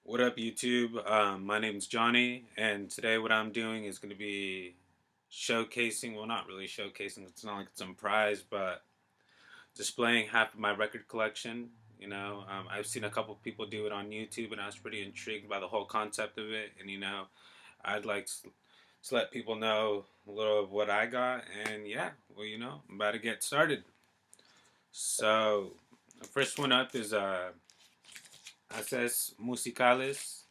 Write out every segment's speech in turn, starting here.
What up, YouTube? My name's Johnny, and today what I'm doing is going to be showcasing, well, not really showcasing, it's not like it's some prize, but displaying half of my record collection. I've seen a couple people do it on YouTube, and I was pretty intrigued by the whole concept of it. And, I'd like to let people know a little of what I got, and yeah, well, I'm about to get started. So, the first one up is Haces Musicales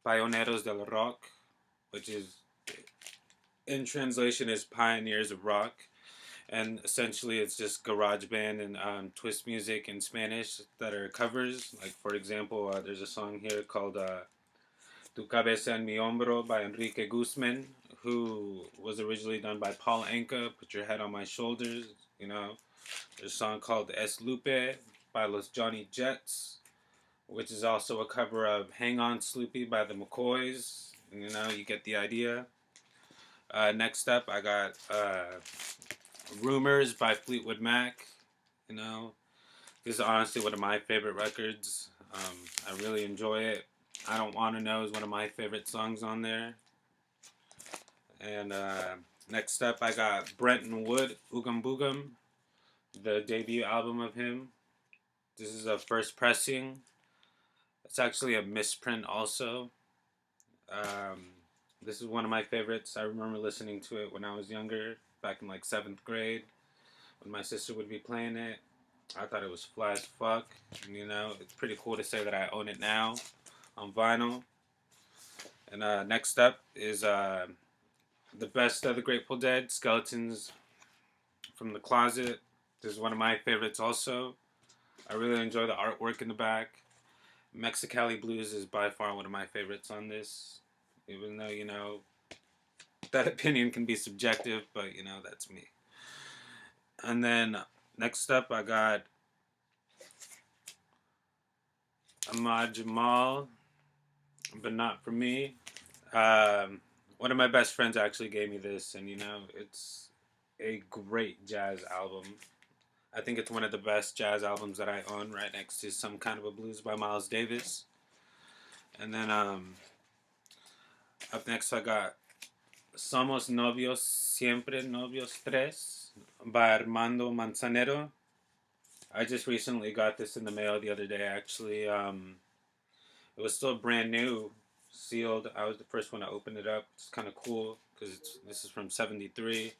Pioneros del Rock, which is in translation is Pioneers of Rock, and essentially it's just garage band and twist music in Spanish that are covers. Like for example, there's a song here called "Tu Cabeza en Mi Hombro" by Enrique Guzman, who was originally done by Paul Anka. Put Your Head on My Shoulders. You know, there's a song called "Es Lupe" by Los Johnny Jets, which is also a cover of "Hang On Sloopy" by the McCoys. You get the idea. Next up, I got Rumors by Fleetwood Mac. You know, this is honestly one of my favorite records. I really enjoy it. I Don't Want to Know is one of my favorite songs on there. And next up, I got Brenton Wood, Oogum Boogum, the debut album of him. This is a first pressing. It's actually a misprint also. Um, this is one of my favorites. I remember listening to it when I was younger, back in like 7th grade, when my sister would be playing it. I thought it was fly as fuck. And, it's pretty cool to say that I own it now on vinyl. And next up is the best of the Grateful Dead, Skeletons from the Closet. This is one of my favorites also. I really enjoy the artwork in the back. Mexicali Blues is by far one of my favorites on this. Even though, that opinion can be subjective, but, that's me. And then next up, I got Ahmad Jamal, but not for me. Um, One of my best friends actually gave me this, and it's a great jazz album. I think it's one of the best jazz albums that I own, right next to Some Kind of a Blues by Miles Davis. And then up next, I got Somos Novios Siempre Novios Tres by Armando Manzanero. I just recently got this in the mail the other day, actually. It was still brand new, sealed. I was the first one to open it up. It's kind of cool because this is from '73,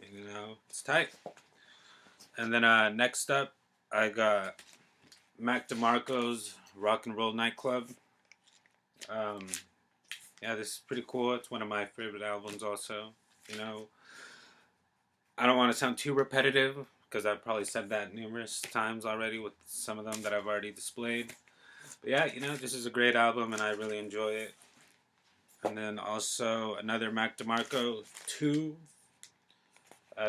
and it's tight. And then next up, I got Mac DeMarco's Rock and Roll Nightclub. Um, yeah, this is pretty cool. It's one of my favorite albums, also. You know, I don't want to sound too repetitive because I've probably said that numerous times already with some of them that I've already displayed. But yeah, this is a great album and I really enjoy it. And then also another Mac DeMarco 2.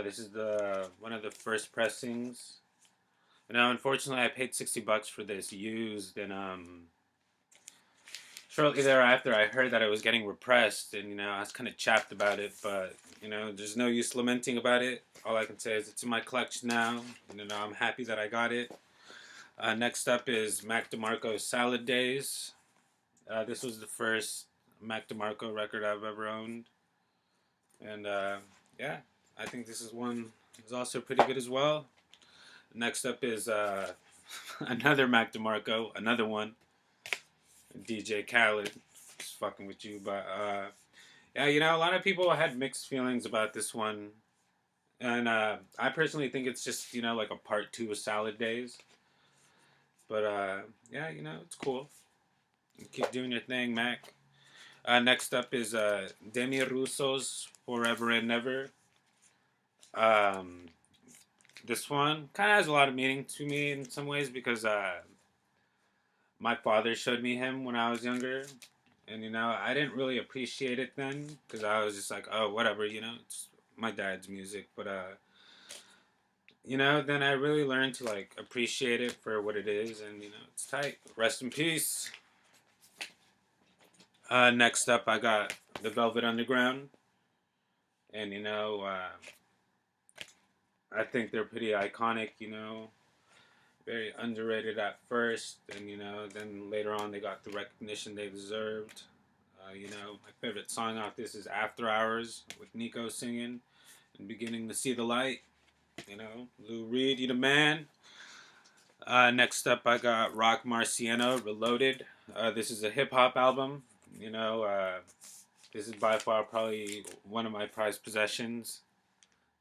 This is the one of the first pressings. Unfortunately, I paid $60 for this used, and shortly thereafter, I heard that it was getting repressed, and I was kind of chapped about it. But there's no use lamenting about it. All I can say is it's in my collection now. And, I'm happy that I got it. Next up is Mac DeMarco's Salad Days. This was the first Mac DeMarco record I've ever owned, and yeah, I think this is one is also pretty good as well. Next up is another Mac DeMarco, another one, DJ Khaled. Just fucking with you, but yeah, a lot of people had mixed feelings about this one, and I personally think it's just like a part two of Salad Days. But yeah, it's cool. Keep doing your thing, Mac. Next up is Demi Russo's Forever and Never. Um, this one kind of has a lot of meaning to me in some ways because my father showed me him when I was younger. And, I didn't really appreciate it then because I was just like, oh, whatever, it's my dad's music. But, then I really learned to, like, appreciate it for what it is. And, it's tight. Rest in peace. Next up, I got The Velvet Underground. And, I think they're pretty iconic, Very underrated at first, and then later on they got the recognition they deserved. My favorite song off this is "After Hours" with Nico singing and "Beginning to See the Light." Lou Reed, you the man. Next up, I got Rock Marciano, Reloaded. This is a hip hop album. You know, uh, this is by far probably one of my prized possessions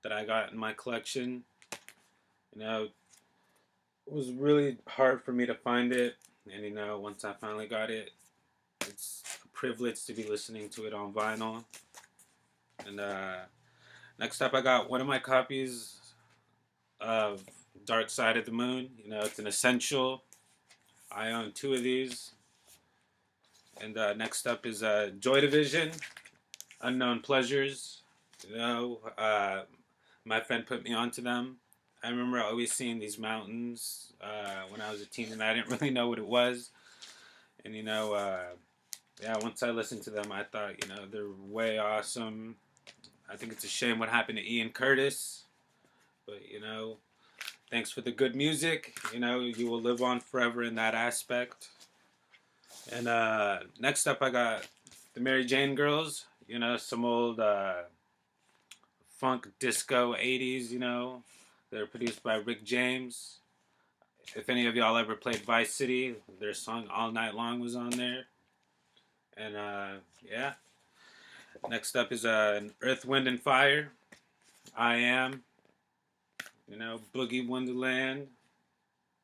that I got in my collection. It was really hard for me to find it, and once I finally got it, it's a privilege to be listening to it on vinyl. And next up, I got one of my copies of Dark Side of the Moon. It's an essential. I own two of these. And next up is Joy Division, Unknown Pleasures. My friend put me onto them. I remember always seeing these mountains when I was a teen, and I didn't really know what it was. And yeah, once I listened to them, I thought they're way awesome. I think it's a shame what happened to Ian Curtis, but thanks for the good music. You will live on forever in that aspect. And next up, I got the Mary Jane Girls. Some old funk disco 80s. They're produced by Rick James. If any of y'all ever played Vice City, their song All Night Long was on there. And yeah. Next up is Earth, Wind, and Fire. I Am. Boogie Wonderland.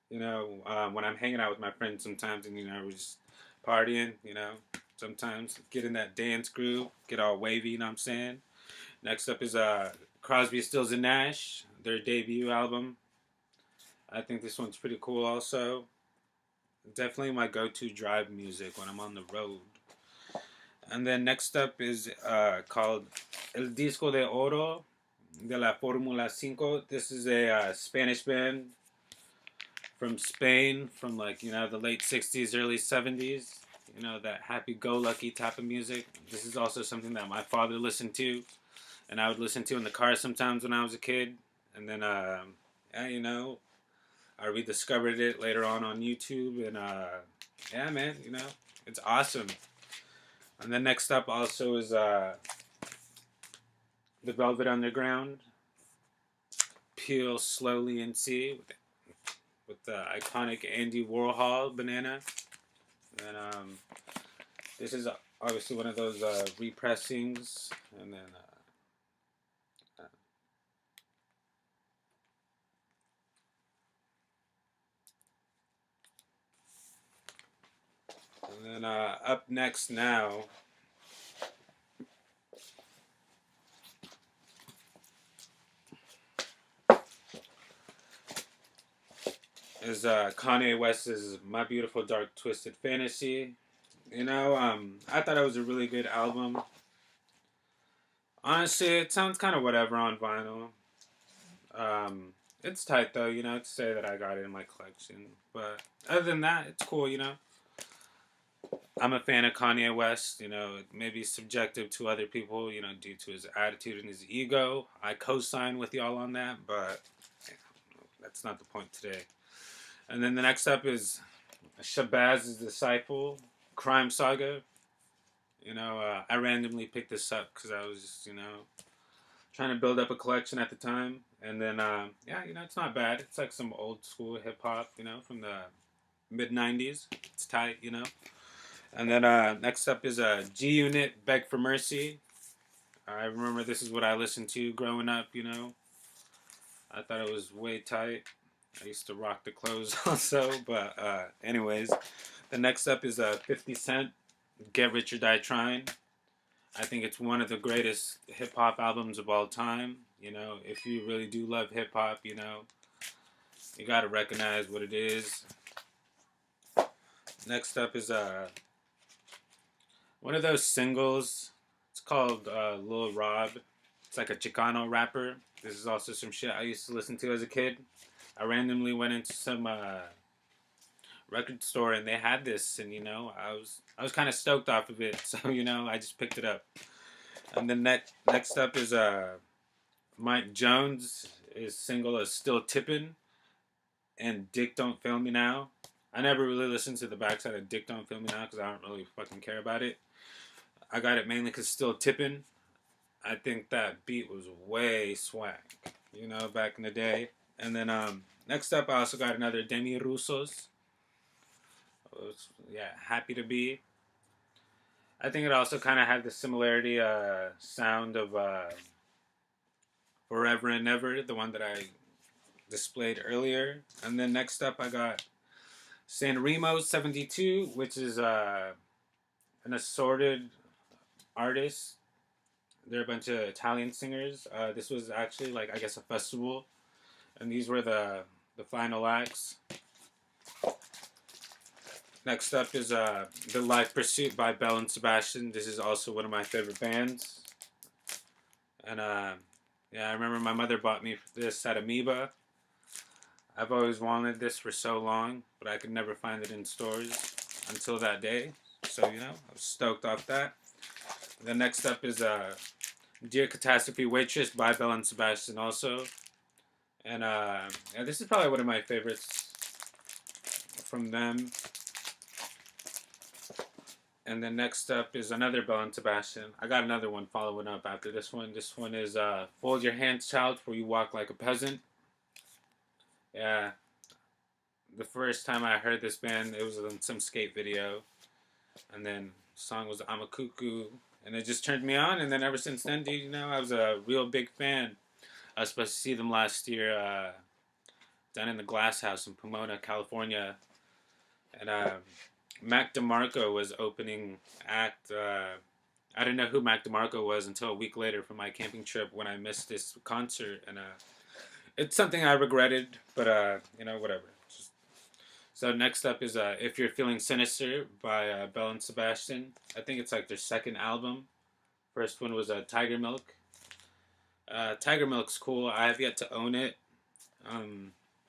When I'm hanging out with my friends sometimes and, we're just partying, sometimes get in that dance groove, get all wavy, you know what I'm saying? Next up is Crosby, Stills, and Nash, their debut album. I think this one's pretty cool also. Definitely my go-to drive music when I'm on the road. And then next up is called El Disco de Oro de la Formula 5. This is a Spanish band from Spain from the late 60s, early 70s. That happy-go-lucky type of music. This is also something that my father listened to, and I would listen to in the car sometimes when I was a kid. And then, yeah, I rediscovered it later on YouTube, and yeah, man, it's awesome. And then next up also is the Velvet Underground, Peel Slowly and See with the iconic Andy Warhol banana. And this is obviously one of those repressings, and then up next now is Kanye West's "My Beautiful Dark Twisted Fantasy." I thought it was a really good album. Honestly, it sounds kind of whatever on vinyl. It's tight though, to say that I got it in my collection. But other than that, it's cool. I'm a fan of Kanye West. It may be subjective to other people, due to his attitude and his ego. I co-sign with y'all on that, but that's not the point today. And then the next up is Shabazz Disciple, Crime Saga. I randomly picked this up because I was just, trying to build up a collection at the time. And then, yeah, it's not bad. It's like some old school hip hop, from the mid 90s. It's tight. And then next up is G Unit, Beg for Mercy. I remember this is what I listened to growing up. I thought it was way tight. I used to rock the clothes also. But, anyways, the next up is 50 Cent, Get Rich or Die Trying. I think it's one of the greatest hip hop albums of all time. If you really do love hip hop, you got to recognize what it is. Next up is one of those singles. It's called Lil Rob. It's like a Chicano rapper. This is also some shit I used to listen to as a kid. I randomly went into some record store and they had this, and I was kind of stoked off of it, so I just picked it up. And then next up is Mike Jones. His single is Still Tippin'. and Dick Don't Fail Me Now. I never really listened to the backside of Dick Don't Fail Me Now because I don't really fucking care about it. I got it mainly because Still Tippin'. I think that beat was way swag, back in the day. And then next up, I also got another Demi Russo's. Yeah, Happy to Be. I think it also kind of had the similarity sound of Forever and Never, the one that I displayed earlier. And then next up, I got San Remo 72, which is an assorted artist. They're a bunch of Italian singers. This was actually like, I guess, a festival, and these were the final acts. Next up is The Life Pursuit by Belle and Sebastian. This is also one of my favorite bands. And yeah, I remember my mother bought me this at Amoeba. I've always wanted this for so long, but I could never find it in stores until that day. So, I was stoked off that. The next up is Dear Catastrophe Waitress by Belle and Sebastian also. And yeah, this is probably one of my favorites from them. And then next up is another Belle and Sebastian. I got another one following up after this one. This one is Fold Your Hands, Child, for You Walk Like a Peasant. Yeah. The first time I heard this band, it was in some skate video. And then the song was I'm a Cuckoo. And it just turned me on. And then ever since then, dude, I was a real big fan. I was supposed to see them last year down in the Glass House in Pomona, California. And Mac DeMarco was opening act. I didn't know who Mac DeMarco was until a week later from my camping trip when I missed this concert. And it's something I regretted, but whatever. So next up is If You're Feeling Sinister by Belle and Sebastian. I think it's like their second album. First one was Tiger Milk. Tiger Milk's cool. I have yet to own it.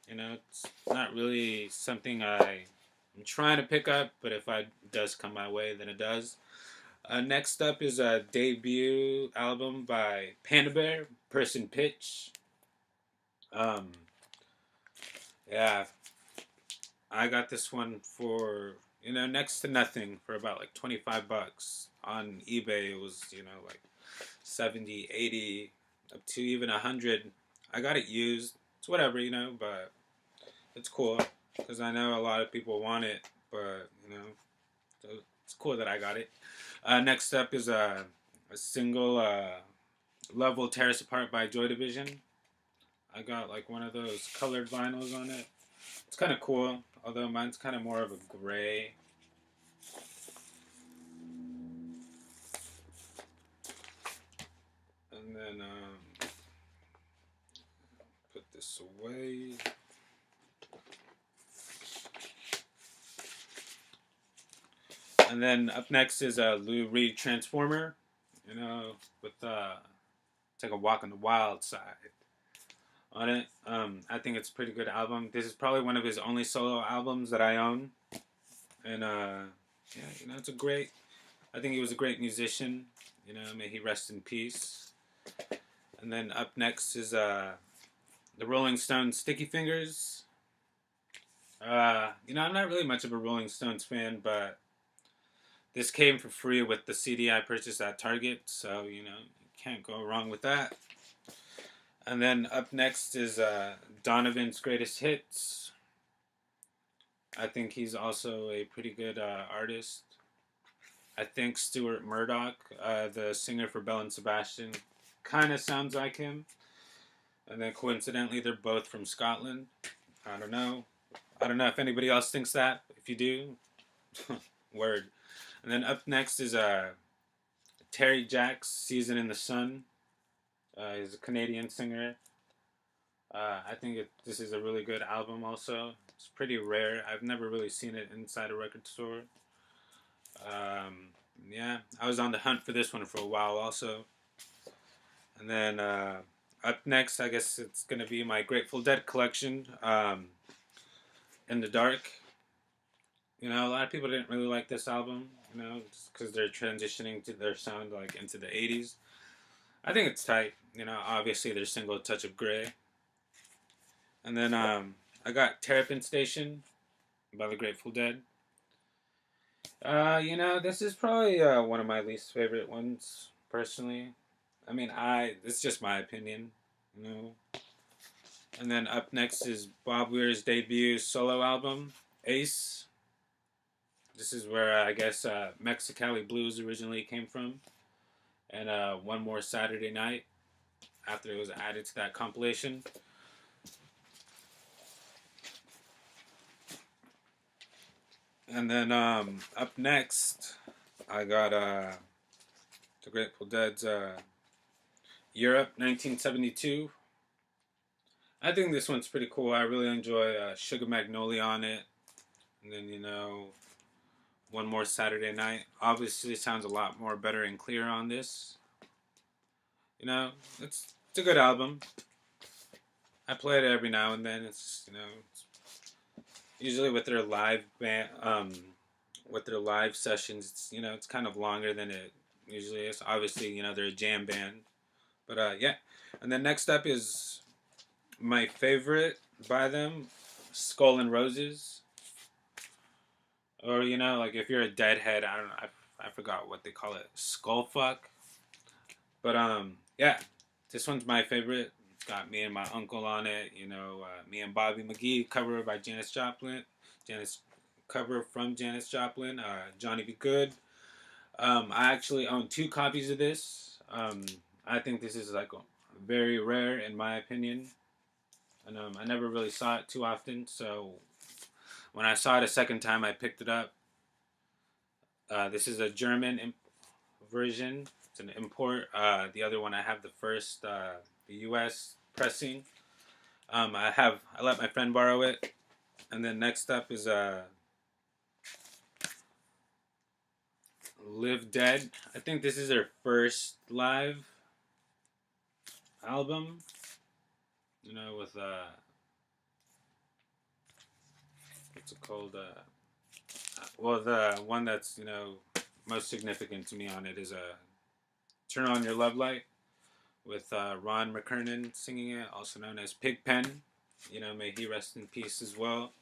It's not really something I'm trying to pick up, but if it does come my way, then it does. Next up is a debut album by Panda Bear, Person Pitch. Yeah, I got this one for, next to nothing for about like $25. On eBay, it was, like 70, 80, up to even 100. I got it used. It's whatever, but it's cool because I know a lot of people want it, but, so it's cool that I got it. Next up is a single, Love Will Tear Us Apart by Joy Division. I got like one of those colored vinyls on it. It's kind of cool, although mine's kind of more of a gray. And then put this away. And then up next is Lou Reed Transformer, with Take a Walk on the Wild Side on it. I think it's a pretty good album. This is probably one of his only solo albums that I own. And yeah, it's I think he was a great musician. May he rest in peace. And then up next is the Rolling Stones Sticky Fingers. I'm not really much of a Rolling Stones fan, but this came for free with the CD I purchased at Target, so, you can't go wrong with that. And then up next is Donovan's Greatest Hits. I think he's also a pretty good artist. I think Stuart Murdoch, the singer for Belle and Sebastian, kind of sounds like him. And then coincidentally, they're both from Scotland. I don't know if anybody else thinks that. If you do, word. And then up next is Terry Jacks, Season in the Sun. He's a Canadian singer. I think this is a really good album also. It's pretty rare. I've never really seen it inside a record store. Yeah, I was on the hunt for this one for a while also. And then up next, I guess it's going to be my Grateful Dead collection, In the Dark. A lot of people didn't really like this album, just because they're transitioning to their sound like into the 80s. I think it's tight. Obviously their single Touch of Grey. And then I got Terrapin Station by the Grateful Dead. This is probably one of my least favorite ones, personally. I mean, this is just my opinion, you know. And then up next is Bob Weir's debut solo album, Ace. This is where I guess Mexicali Blues originally came from. And One More Saturday Night after it was added to that compilation. And then up next, I got the Grateful Dead's Europe 1972. I think this one's pretty cool. I really enjoy Sugar Magnolia on it. And then, One More Saturday Night. Obviously, it sounds a lot more better and clear on this. You know, it's a good album. I play it every now and then. It's usually with their live band, with their live sessions. It's kind of longer than it usually is. Obviously, they're a jam band. But yeah. And then next up is my favorite by them, Skull and Roses. Or like if you're a Deadhead, I don't know, I forgot what they call it, Skull Fuck. But yeah, this one's my favorite. It's got me and my uncle on it. Me and Bobby McGee, cover by Janis Joplin. Cover from Janis Joplin. Johnny Be Good. I actually own 2 copies of this. I think this is like very rare in my opinion, and I never really saw it too often. So when I saw it a second time, I picked it up. This is a German version. It's an import. The other one I have the U.S. pressing. I let my friend borrow it, and then next up is Live Dead. I think this is their first live album. With what's it called? Well, the one that's most significant to me on it is "Turn On Your Love Light" with Ron McKernan singing it, also known as Pigpen. May he rest in peace as well.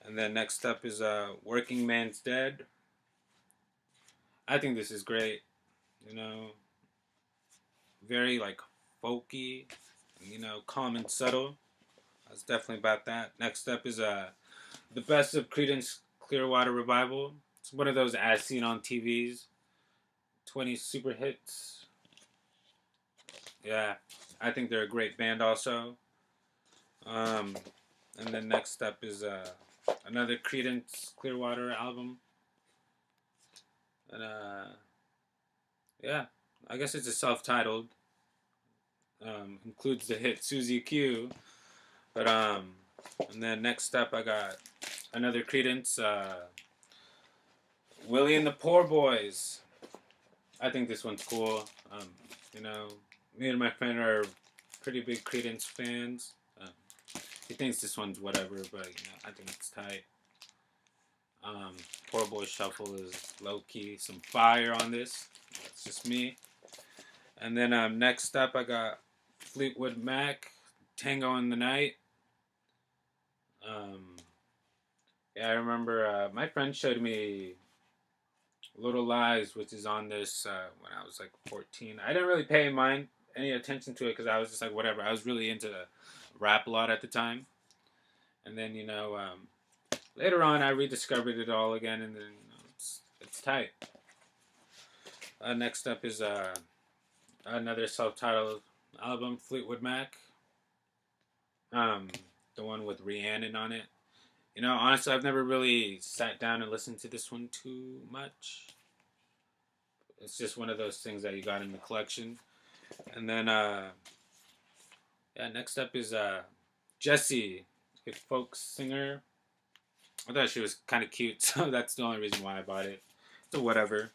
And then next up is "Working Man's Dead." I think this is great. Very like folky, calm and subtle. That's definitely about that. Next up is the best of Creedence Clearwater Revival. It's one of those as seen on TVs. 20 super hits. Yeah, I think they're a great band also. Um, and then next up is another Creedence Clearwater album. And yeah, I guess it's a self-titled. Includes the hit Susie Q. But and then next up I got another Creedence, Willie and the Poor Boys. I think this one's cool. You know, me and my friend are pretty big Creedence fans. He thinks this one's whatever, but I think it's tight. Poor Boy Shuffle is low key, some fire on this. That's just me. And then next up, I got Fleetwood Mac, Tango in the Night. Um, yeah, I remember my friend showed me Little Lies, which is on this when I was like 14. I didn't really pay any attention to it because I was just like, whatever. I was really into rap a lot at the time. And then, later on, I rediscovered it all again, and then it's tight. Next up is another self-titled album, Fleetwood Mac. The one with Rhiannon on it. Honestly, I've never really sat down and listened to this one too much. It's just one of those things that you got in the collection. And then, yeah, next up is Jessie, a folk singer. I thought she was kind of cute, so that's the only reason why I bought it. So whatever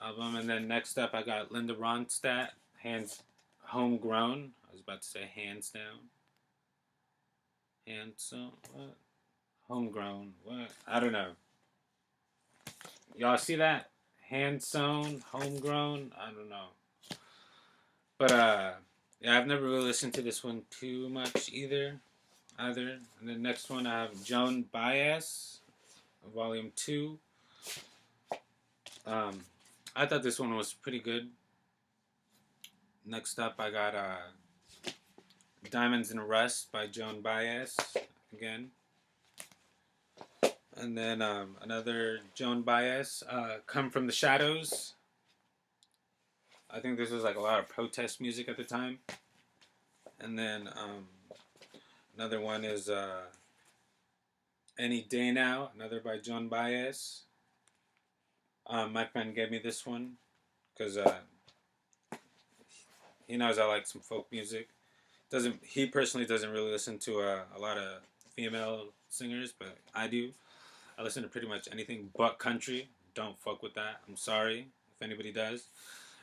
album. And then next up, I got Linda Ronstadt, Homegrown. I was about to say Hands Down. What? Homegrown. What? I don't know. Y'all see that? Hand sewn, homegrown. I don't know. But yeah, I've never really listened to this one too much either. either. And the next one I have Joan Baez, Volume 2. Um, I thought this one was pretty good. Next up, I got Diamonds and Rust by Joan Baez again. And then another Joan Baez, Come From the Shadows. I think this was like a lot of protest music at the time. And then another one is Any Day Now, another by Joan Baez. My friend gave me this one because he knows I like some folk music. Doesn't he personally doesn't really listen to a lot of female singers, but I do. I listen to pretty much anything but country. Don't fuck with that. I'm sorry if anybody does.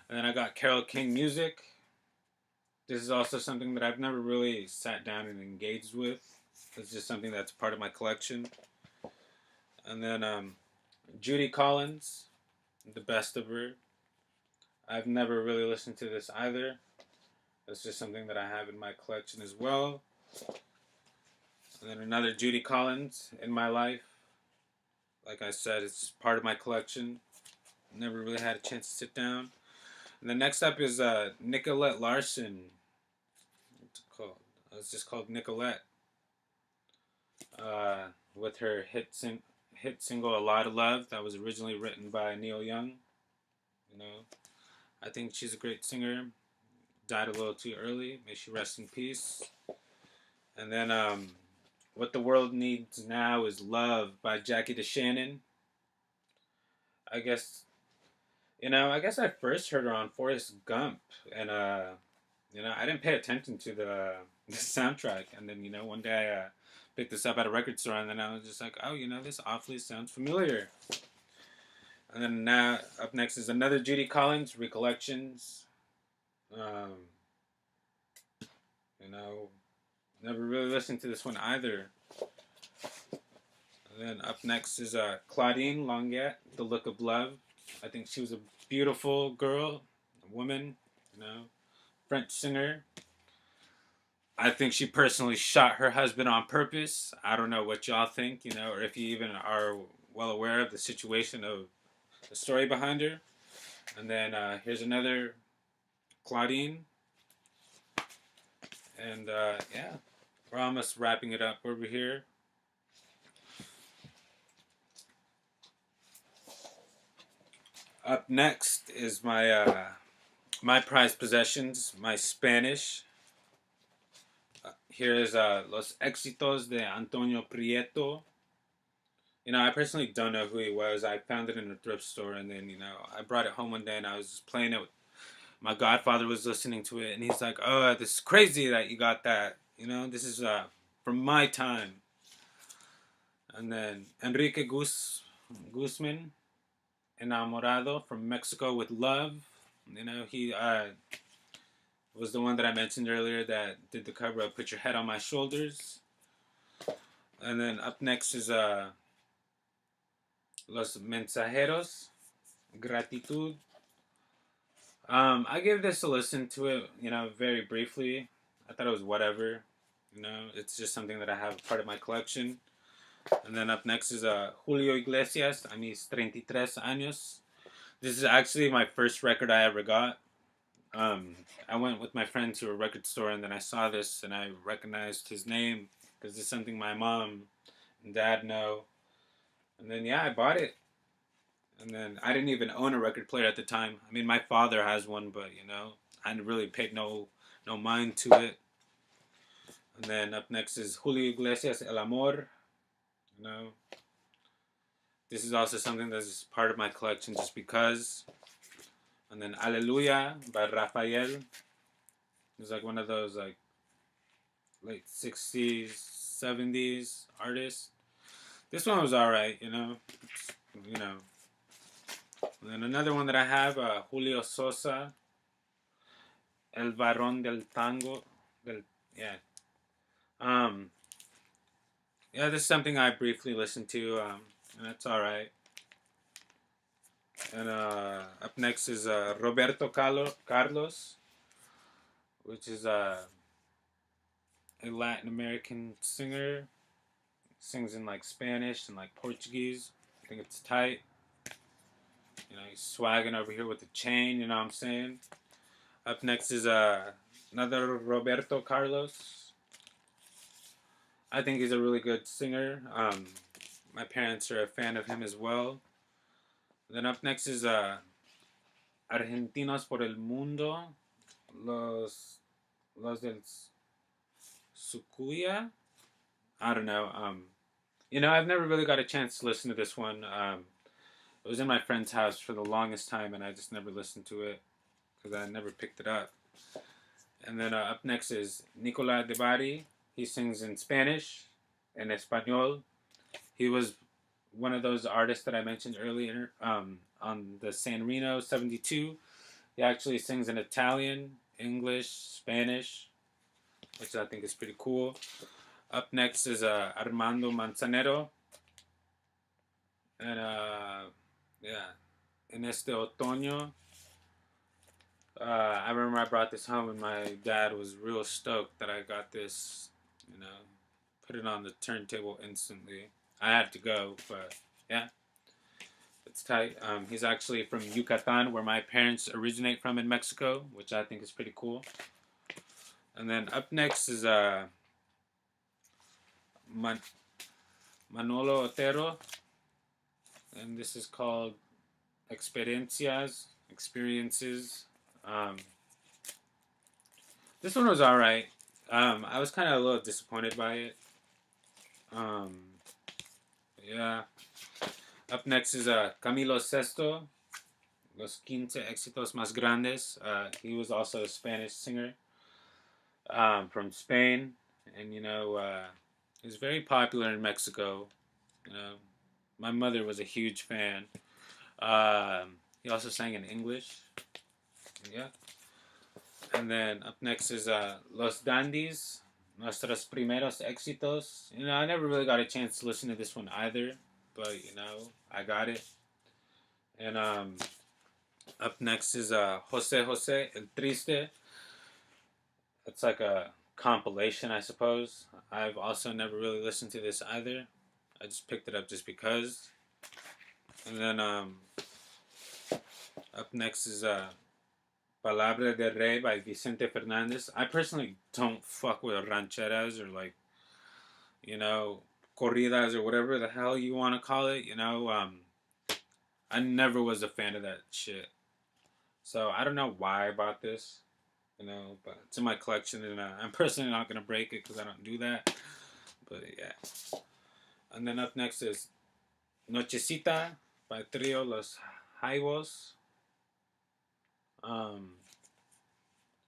And then I got Carole King music. This is also something that I've never really sat down and engaged with. It's just something that's part of my collection. And then Judy Collins, The Best of Her. I've never really listened to this either. It's just something that I have in my collection as well. And then another Judy Collins, In My Life. Like I said, it's just part of my collection. Never really had a chance to sit down. And the next up is Nicolette Larson. What's it called? It's just called Nicolette. With her hit single "A Lot of Love" that was originally written by Neil Young. You know, I think she's a great singer. Died a little too early. May she rest in peace. And then "What the World Needs Now Is Love" by Jackie DeShannon. I guess I guess I first heard her on Forrest Gump, and I didn't pay attention to the soundtrack, and then one day I picked this up at a record store, and then I was just like, oh, this awfully sounds familiar. And then now up next is another Judy Collins, Recollections. Um, never really listened to this one either. And then up next is Claudine Longet, The Look of Love. I think she was a beautiful girl, a woman, French singer. I think she personally shot her husband on purpose. I don't know what y'all think, or if you even are well aware of the situation of the story behind her. And then here's another Claudine. And yeah, we're almost wrapping it up over here. Up next is my prized possessions, my Spanish. Here is Los Éxitos de Antonio Prieto. I personally don't know who he was. I found it in a thrift store, and then, I brought it home one day, and I was just playing it. My godfather was listening to it, and he's like, oh, this is crazy that you got that. This is from my time. And then Enrique Guzman, Enamorado, from Mexico with Love. He was the one that I mentioned earlier that did the cover of Put Your Head on My Shoulders. And then up next is Los Mensajeros, Gratitud. I gave this a listen to it, very briefly. I thought it was whatever. It's just something that I have part of my collection. And then up next is Julio Iglesias, a mis 33 años. This is actually my first record I ever got. I went with my friend to a record store, and then I saw this, and I recognized his name because it's something my mom and dad know. And then I bought it. And then I didn't even own a record player at the time. I mean, my father has one, but I really paid no mind to it. And then up next is Julio Iglesias, El Amor. This is also something that's part of my collection just because. And then Aleluya by Rafael. It's like one of those like late 60s, 70s artists. This one was alright, And then another one that I have, Julio Sosa, El Barón del Tango. Yeah. Yeah, this is something I briefly listened to, and it's alright. And up next is Roberto Carlos, which is a Latin American singer. Sings in like Spanish and like Portuguese. I think it's tight. You know, he's swagging over here with the chain. You know what I'm saying? Up next is another Roberto Carlos. I think he's a really good singer. My parents are a fan of him as well. Then up next is Argentinos por el Mundo, los del Sucuya. I don't know. You know, I've never really got a chance to listen to this one. It was in my friend's house for the longest time, and I just never listened to it because I never picked it up. And then up next is Nicola de Bari. He sings in Spanish and Espanol. He was one of those artists that I mentioned earlier on the San Reno 72. He actually sings in Italian, English, Spanish, which I think is pretty cool. Up next is Armando Manzanero. And yeah, En Este Otoño. I remember I brought this home and my dad was real stoked that I got this, you know, put it on the turntable instantly. I had to go, but yeah, it's tight. He's actually from Yucatan, where my parents originate from in Mexico, which I think is pretty cool. And then up next is Manolo Otero, and this is called Experiences. This one was alright. I was kind of a little disappointed by it. Yeah. Up next is Camilo Sesto, Los 15 Éxitos Más Grandes. He was also a Spanish singer from Spain. And, you know, he was very popular in Mexico. You know, my mother was a huge fan. He also sang in English. Yeah. And then up next is Los Dandies, Nuestros Primeros Éxitos. You know, I never really got a chance to listen to this one either, but, you know, I got it. And up next is Jose Jose El Triste. It's like a compilation, I suppose. I've also never really listened to this either. I just picked it up just because. And then up next is Palabra de Rey by Vicente Fernandez. I personally don't fuck with rancheras or like, you know, corridas or whatever the hell you want to call it. You know, I never was a fan of that shit. So I don't know why I bought this, you know, but it's in my collection and I'm personally not going to break it because I don't do that. But yeah. And then up next is Nochecita by Trio Los Jaivos.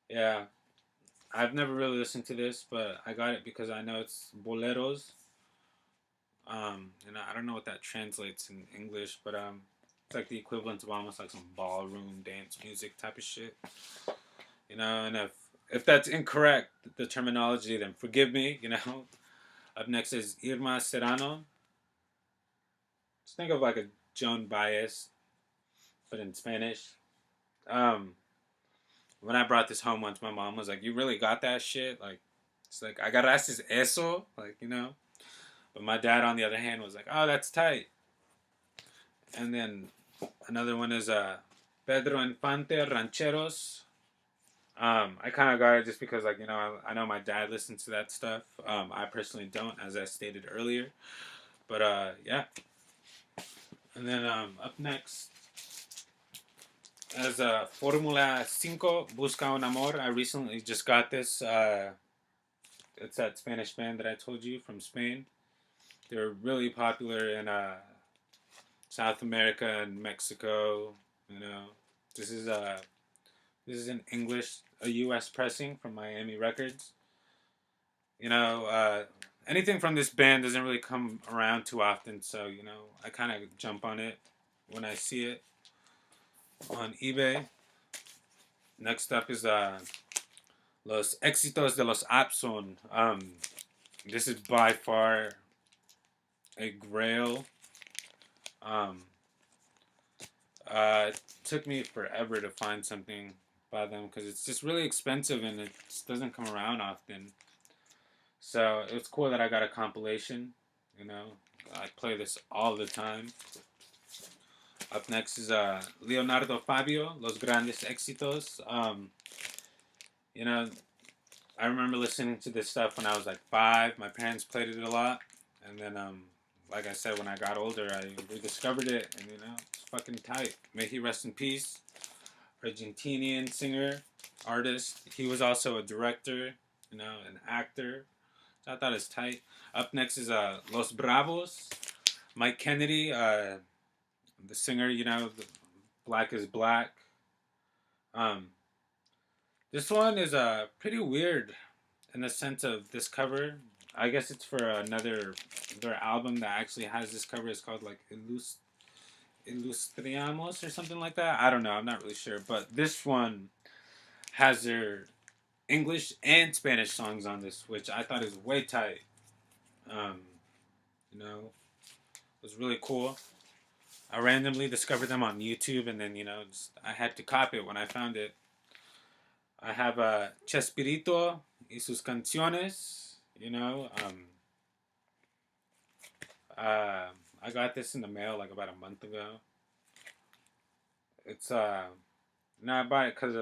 Yeah, I've never really listened to this, but I got it because I know it's boleros. And I don't know what that translates in English, but it's like the equivalent of almost like some ballroom dance music type of shit. You know, and if that's incorrect, the terminology, then forgive me. You know. Up next is Irma Serrano. Just think of like a Joan Baez, but in Spanish. When I brought this home once, my mom was like, "You really got that shit?" Like, it's like, "Agarraste eso?" Like, you know. But my dad, on the other hand, was like, "Oh, that's tight." And then another one is Pedro Infante Rancheros. I kind of got it just because, like, you know, I know my dad listens to that stuff. I personally don't, as I stated earlier. But yeah. And then up next, as Formula 5 Busca un Amor. I recently just got this. It's that Spanish band that I told you from Spain. They're really popular in South America and Mexico. You know, this is in English, a U.S. pressing from Miami Records. You know, anything from this band doesn't really come around too often, so you know, I kind of jump on it when I see it on eBay. Next up is Los Éxitos de los Abson. This is by far a grail. It took me forever to find something by them because it's just really expensive and it just doesn't come around often. So it's cool that I got a compilation. You know, I play this all the time. Up next is Leonardo Fabio, Los Grandes Éxitos. You know, I remember listening to this stuff when I was like 5. My parents played it a lot, and then like I said, when I got older, I rediscovered it, and it's fucking tight. May he rest in peace. Argentinian singer, artist. He was also a director, an actor. So I thought it's tight. Up next is Los Bravos. Mike Kennedy, the singer. The Black is Black. Um, this one is pretty weird in the sense of this cover. I guess it's for their album that actually has this cover. It's called like Illustriamos or something like that. I don't know. I'm not really sure. But this one has their English and Spanish songs on this, which I thought is way tight. Um, it was really cool. I randomly discovered them on YouTube, and then I had to copy it when I found it. I have Chespirito y sus canciones. I got this in the mail like about a month ago. It's no, I bought it because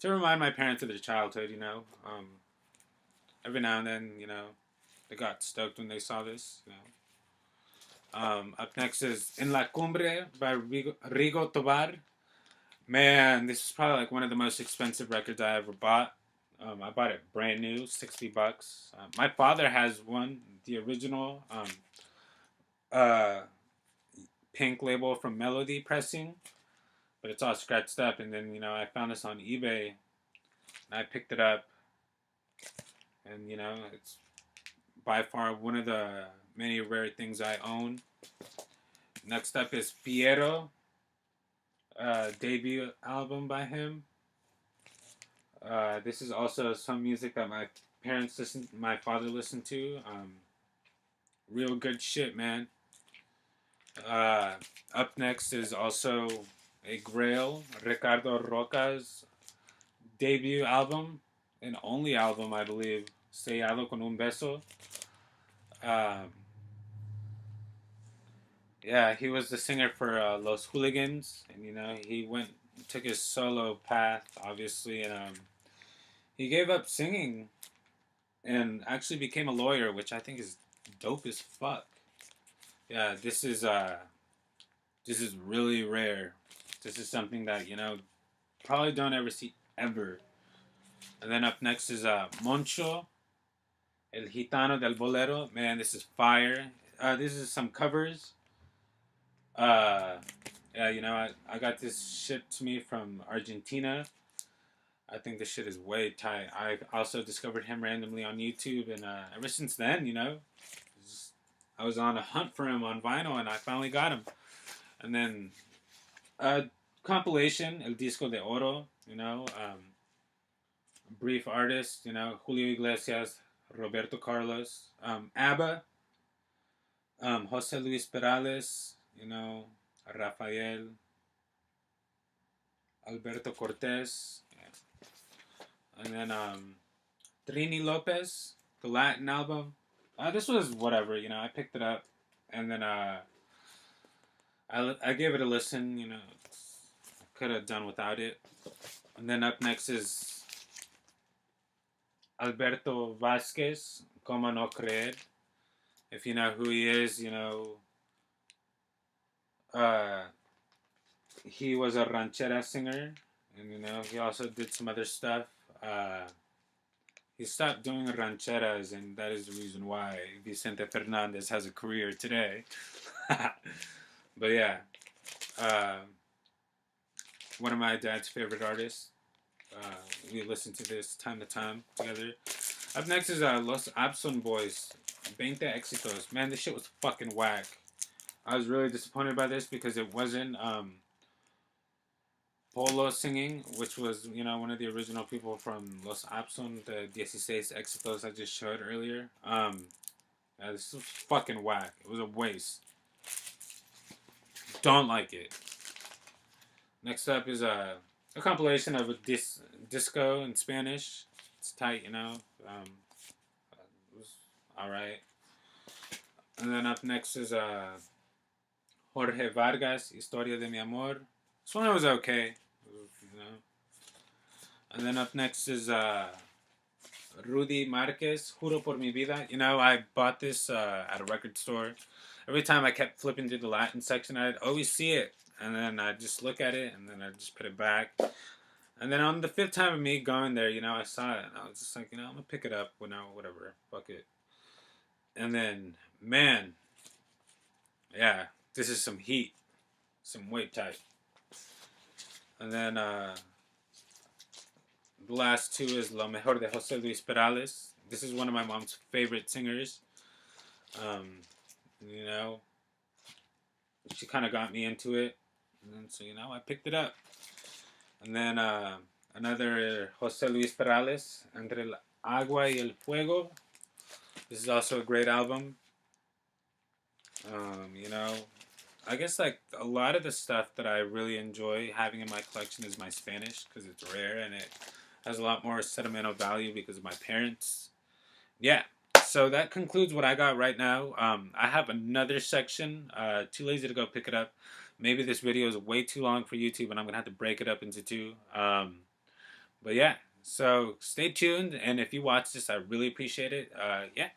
to remind my parents of their childhood. Every now and then, they got stoked when they saw this. Up next is In La Cumbre by Rigo Tobar. Man, this is probably like one of the most expensive records I ever bought. I bought it brand new, $60. My father has one, the original uh, pink label from Melody Pressing, but it's all scratched up. And then I found this on eBay, and I picked it up, and it's by far one of the many rare things I own. Next up is Piero, debut album by him. This is also some music that my father listened to. Real good shit, man. Up next is also a Grail, Ricardo Roca's debut album, and only album, I believe, Sellado con un beso. Yeah, he was the singer for Los Hooligans, and he took his solo path, obviously, and he gave up singing and actually became a lawyer, which I think is dope as fuck. Yeah, this is really rare. This is something that probably don't ever see ever. And then up next is Moncho, El Gitano del Bolero. Man, this is fire. This is some covers. Uh, yeah, I got this shipped to me from Argentina. I think this shit is way tight. I also discovered him randomly on YouTube, and ever since then, I was on a hunt for him on vinyl, and I finally got him. And then compilation, El Disco de Oro, brief artist, Julio Iglesias, Roberto Carlos, ABBA, Jose Luis Perales, Rafael, Alberto Cortez, and then Trini Lopez, the Latin album. This was whatever, I picked it up, and then I gave it a listen, could have done without it. And then up next is Alberto Vasquez, Como No Creer. If you know who he is, uh, he was a ranchera singer, and he also did some other stuff. He stopped doing rancheras, and that is the reason why Vicente Fernandez has a career today. But yeah, uh, one of my dad's favorite artists. We listen to this time to time together. Up next is Los Abson Boys, 20 Éxitos. Man, this shit was fucking whack. I was really disappointed by this because it wasn't Polo singing, which was, one of the original people from Los Abson, the 16 Éxitos I just showed earlier. Yeah, this was fucking whack. It was a waste. Don't like it. Next up is a compilation of a disco in Spanish. It's tight, All right. And then up next is Jorge Vargas, Historia de mi amor. This one was okay, you know. And then up next is Rudy Marquez, Juro por mi vida. You know, I bought this at a record store. Every time I kept flipping through the Latin section, I'd always see it. And then I'd just look at it, and then I'd just put it back. And then on the fifth time of me going there, you know, I saw it, and I was just like, you know, I'm going to pick it up. Well, no, whatever. Fuck it. And then, man, yeah, this is some heat. Some weight type. And then the last two is Lo Mejor de Jose Luis Perales. This is one of my mom's favorite singers. Um, you know, she kind of got me into it. And then, so, you know, I picked it up. And then another Jose Luis Perales, Entre el Agua y el Fuego. This is also a great album. You know, I guess like a lot of the stuff that I really enjoy having in my collection is my Spanish because it's rare and it has a lot more sentimental value because of my parents. Yeah. So that concludes what I got right now. I have another section. Too lazy to go pick it up. Maybe this video is way too long for YouTube and I'm gonna have to break it up into two. But yeah. So stay tuned, and if you watch this, I really appreciate it. Yeah.